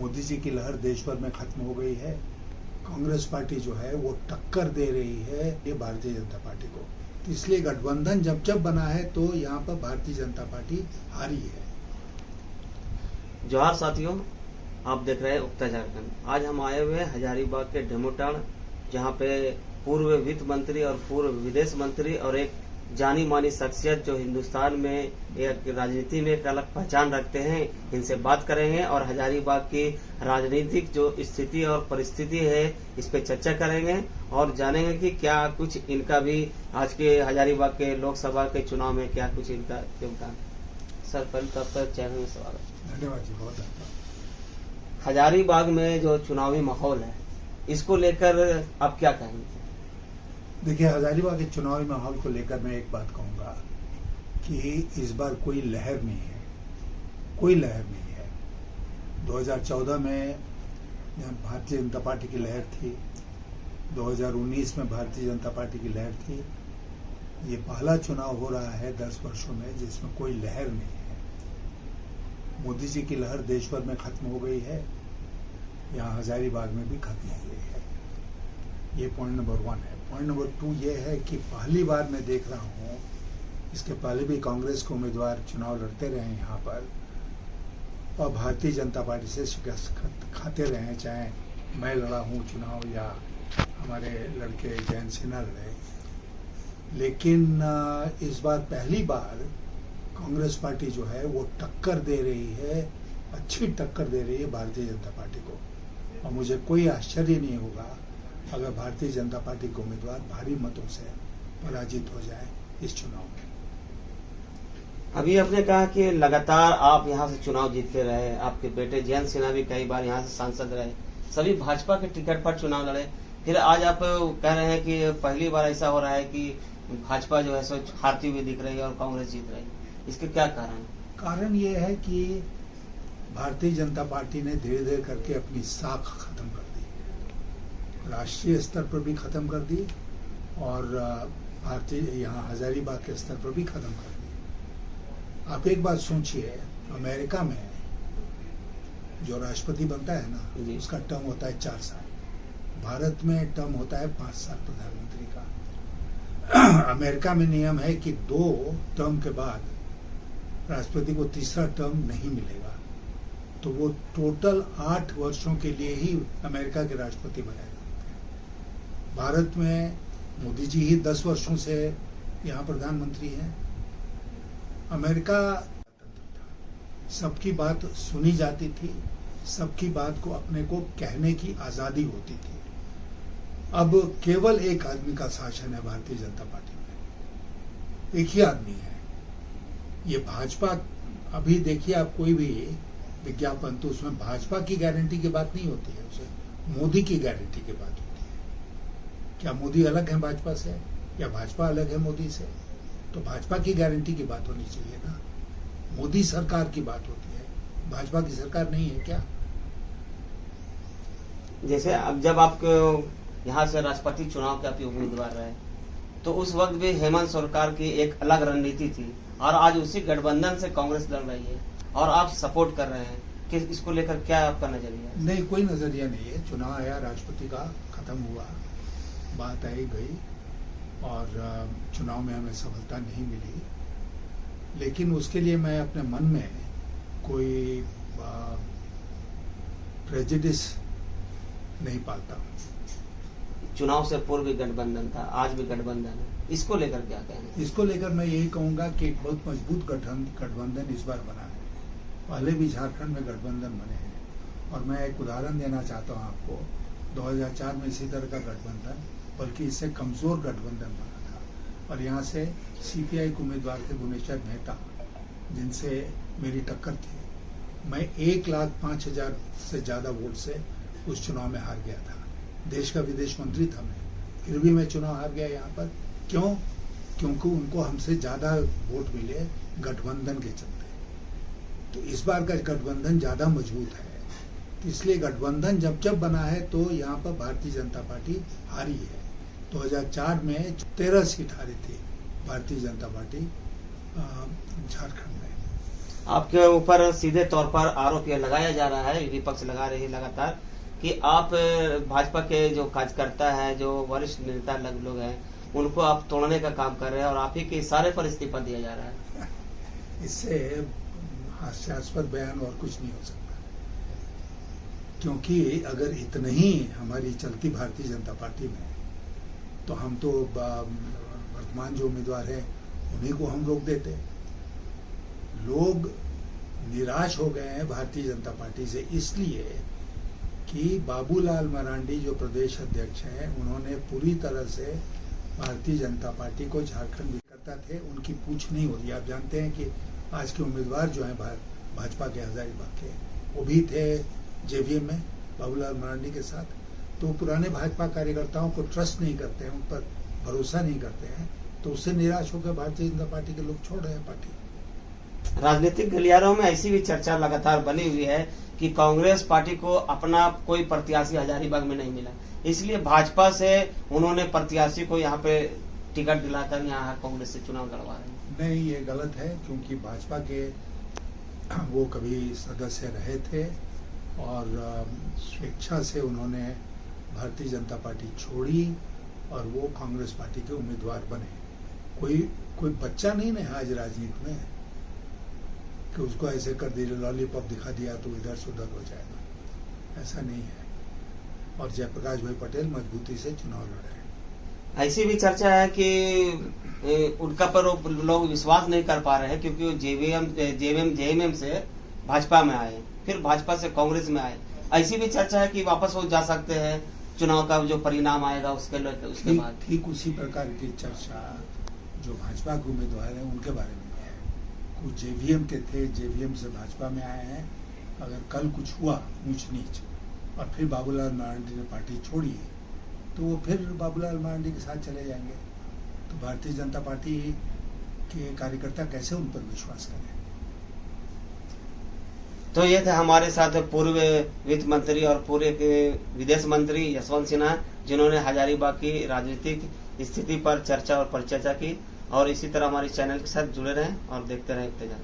मोदी जी की लहर देश भर में खत्म हो गई है। कांग्रेस पार्टी जो है वो टक्कर दे रही है ये भारतीय जनता पार्टी को। तो इसलिए गठबंधन जब बना है तो यहाँ पर भारतीय जनता पार्टी हारी है। जोहार साथियों, आप देख रहे हैं उगता झारखंड। आज हम आए हुए हैं हजारीबाग के डेमोटाण, जहाँ पे पूर्व वित्त मंत्री और पूर्व विदेश मंत्री और एक जानी मानी शख्सियत जो हिंदुस्तान में एक राजनीति में एक अलग पहचान रखते हैं, इनसे बात करेंगे और हजारीबाग की राजनीतिक जो स्थिति और परिस्थिति है इस पे चर्चा करेंगे और जानेंगे कि क्या कुछ इनका भी आज के हजारीबाग के लोकसभा के चुनाव में क्या कुछ इनका योगदान। सर पहले तो आपका चैनल में स्वागत। धन्यवाद जी, बहुत धन्यवाद। हजारीबाग में जो चुनावी माहौल है इसको लेकर आप क्या कहेंगे? देखिए, हजारीबाग के चुनावी माहौल को लेकर मैं एक बात कहूंगा कि इस बार कोई लहर नहीं है, कोई लहर नहीं है। 2014 में भारतीय जनता पार्टी की लहर थी, 2019 में भारतीय जनता पार्टी की लहर थी। ये पहला चुनाव हो रहा है 10 वर्षों में जिसमें कोई लहर नहीं है। मोदी जी की लहर देश भर में खत्म हो गई है, यहाँ हजारीबाग में भी खत्म हो गई है। ये पॉइंट नंबर 1 है। पॉइंट नंबर 2 ये है कि पहली बार मैं देख रहा हूँ, इसके पहले भी कांग्रेस के उम्मीदवार चुनाव लड़ते रहे हैं यहाँ पर और भारतीय जनता पार्टी से शिकस्त खाते रहे हैं, चाहे मैं लड़ा हूँ चुनाव या हमारे लड़के जयंत सिन्हा लड़े। लेकिन इस बार पहली बार कांग्रेस पार्टी जो है वो टक्कर दे रही है, अच्छी टक्कर दे रही है भारतीय जनता पार्टी को। और मुझे कोई आश्चर्य नहीं होगा अगर भारतीय जनता पार्टी के उम्मीदवार भारी मतों से पराजित हो जाए इस चुनाव में। अभी आपने कहा कि लगातार आप यहाँ से चुनाव जीतते रहे, आपके बेटे जयंत सिन्हा भी कई बार यहाँ से सांसद रहे, सभी भाजपा के टिकट पर चुनाव लड़े। फिर आज आप कह रहे हैं कि पहली बार ऐसा हो रहा है कि भाजपा जो है सो हारती हुई दिख रही है और कांग्रेस जीत रही है। इसके क्या कारण? कारण ये है कि भारतीय जनता पार्टी ने धीरे धीरे करके अपनी साख खत्म कर दी, राष्ट्रीय स्तर पर भी खत्म कर दी और भारतीय यहाँ हजारीबाग के स्तर पर भी खत्म कर दी। आप एक बात सोचिए, अमेरिका में जो राष्ट्रपति बनता है ना, उसका टर्म होता है 4 साल। भारत में टर्म होता है 5 साल प्रधानमंत्री का। अमेरिका में नियम है कि 2 टर्म के बाद राष्ट्रपति को तीसरा टर्म नहीं मिलेगा, तो वो टोटल 8 वर्षों के लिए ही अमेरिका के राष्ट्रपति बने रहते हैं। भारत में मोदी जी ही 10 वर्षों से यहाँ प्रधानमंत्री हैं। अमेरिका सबकी बात सुनी जाती थी, सबकी बात को अपने को कहने की आजादी होती थी। अब केवल एक आदमी का शासन है भारतीय जनता पार्टी में, एक ही आदमी है। ये भाजपा, अभी देखिए आप कोई भी विज्ञापन तो उसमें भाजपा की गारंटी की बात नहीं होती है, उसे मोदी की गारंटी की बात होती है। क्या मोदी अलग है भाजपा से या भाजपा अलग है मोदी से? तो भाजपा की गारंटी की बात होनी चाहिए ना, मोदी सरकार की बात होती है, भाजपा की सरकार नहीं है क्या? जैसे अब जब आप यहाँ से राष्ट्रपति चुनाव के आप उम्मीदवार रहे तो उस वक्त भी हेमंत सरकार की एक अलग रणनीति थी और आज उसी गठबंधन से कांग्रेस लड़ रही है और आप सपोर्ट कर रहे हैं कि इसको लेकर क्या आपका नजरिया है? नहीं, कोई नजरिया नहीं है। चुनाव आया, राष्ट्रपति का खत्म हुआ, बात आई गई और चुनाव में हमें सफलता नहीं मिली। लेकिन उसके लिए मैं अपने मन में कोई प्रेजुडिस नहीं पालता हूँ। चुनाव से पूर्व भी गठबंधन था, आज भी गठबंधन है, इसको लेकर क्या कहेंगे? इसको लेकर मैं यही कहूंगा कि एक बहुत मजबूत गठबंधन इस बार बना है। पहले भी झारखंड में गठबंधन बने हैं और मैं एक उदाहरण देना चाहता हूं आपको। 2004 में इसी तरह का गठबंधन, बल्कि इससे कमजोर गठबंधन बना था और यहाँ से सीपीआई के उम्मीदवार थे गुणेश्वर मेहता, जिनसे मेरी टक्कर थी। मैं 1,05,000 से ज्यादा वोट से उस चुनाव में हार गया था। देश का विदेश मंत्री था मैं, फिर भी मैं चुनाव हार गया यहाँ पर। क्यों? क्योंकि उनको हमसे ज्यादा वोट मिले गठबंधन के चलते। तो इस बार का गठबंधन ज्यादा मजबूत है, तो इसलिए गठबंधन जब बना है तो यहाँ पर भारतीय जनता पार्टी हारी है। 2004 में 13 सीट हारी थी भारतीय जनता पार्टी झारखंड में। आपके ऊपर सीधे तौर पर आरोप यह लगाया जा रहा है, विपक्ष लगा रही है लगातार, कि आप भाजपा के जो कार्यकर्ता है, जो वरिष्ठ नेता लोग हैं, उनको आप तोड़ने का काम कर रहे हैं और आप ही के इशारे पर इस्तीफा दिया जा रहा है। इससे हास्यास्पद बयान और कुछ नहीं हो सकता, क्योंकि अगर इतना ही हमारी चलती भारतीय जनता पार्टी में, तो हम तो वर्तमान जो उम्मीदवार हैं उन्हीं को हम रोक देते। लोग निराश हो गए हैं भारतीय जनता पार्टी से, इसलिए कि बाबूलाल मरांडी जो प्रदेश अध्यक्ष हैं, उन्होंने पूरी तरह से भारतीय जनता पार्टी को झारखंड करता थे, उनकी पूछ नहीं हो रही। आप जानते हैं कि आज के उम्मीदवार जो हैं भाजपा के हजारीबाग के, वो भी थे जेवीएम में बाबूलाल मरांडी के साथ। तो पुराने भाजपा कार्यकर्ताओं को ट्रस्ट नहीं करते हैं, उन पर भरोसा नहीं करते हैं, तो उससे निराश होकर भारतीय जनता पार्टी के लोग छोड़ रहे हैं पार्टी। राजनीतिक गलियारों में ऐसी भी चर्चा लगातार बनी हुई है कि कांग्रेस पार्टी को अपना कोई प्रत्याशी हजारीबाग में नहीं मिला, इसलिए भाजपा से उन्होंने प्रत्याशी को यहाँ पे टिकट दिलाकर यहाँ कांग्रेस से चुनाव लड़वा रहे हैं। नहीं, ये गलत है, क्योंकि भाजपा के वो कभी सदस्य रहे थे और स्वेच्छा से उन्होंने भारतीय जनता पार्टी छोड़ी और वो कांग्रेस पार्टी के उम्मीदवार बने। कोई बच्चा नहीं है आज राजनीति में कि उसको ऐसे कर दिया, लॉलीपॉप दिखा दिया तो इधर से उधर हो जाएगा, ऐसा नहीं है। और जयप्रकाश भाई पटेल मजबूती से चुनाव लड़ रहे हैं। ऐसी भी चर्चा है कि उनका पर लोग विश्वास नहीं कर पा रहे हैं, क्योंकि वो जेवीएम से भाजपा में आए, फिर भाजपा से कांग्रेस में आए। ऐसी भी चर्चा है कि वापस वो जा सकते हैं, चुनाव का जो परिणाम आएगा उसके बाद। ठीक उसी प्रकार की चर्चा जो भाजपा के उम्मीदवार हैं उनके बारे में है। कुछ जेवीएम के थे, जेवीएम से भाजपा में आए हैं। अगर कल कुछ हुआ ऊंच नीच और फिर बाबूलाल मरांडी ने पार्टी छोड़ी, तो वो फिर बाबूलाल मरांडी के साथ चले जाएंगे। तो भारतीय जनता पार्टी के कार्यकर्ता कैसे उन पर विश्वास करें। तो ये थे हमारे साथ पूर्व वित्त मंत्री और पूर्व विदेश मंत्री यशवंत सिन्हा, जिन्होंने हजारीबाग की राजनीतिक स्थिति पर चर्चा और परिचर्चा की। और इसी तरह हमारे चैनल के साथ जुड़े रहें और देखते रहें उत्तेजन।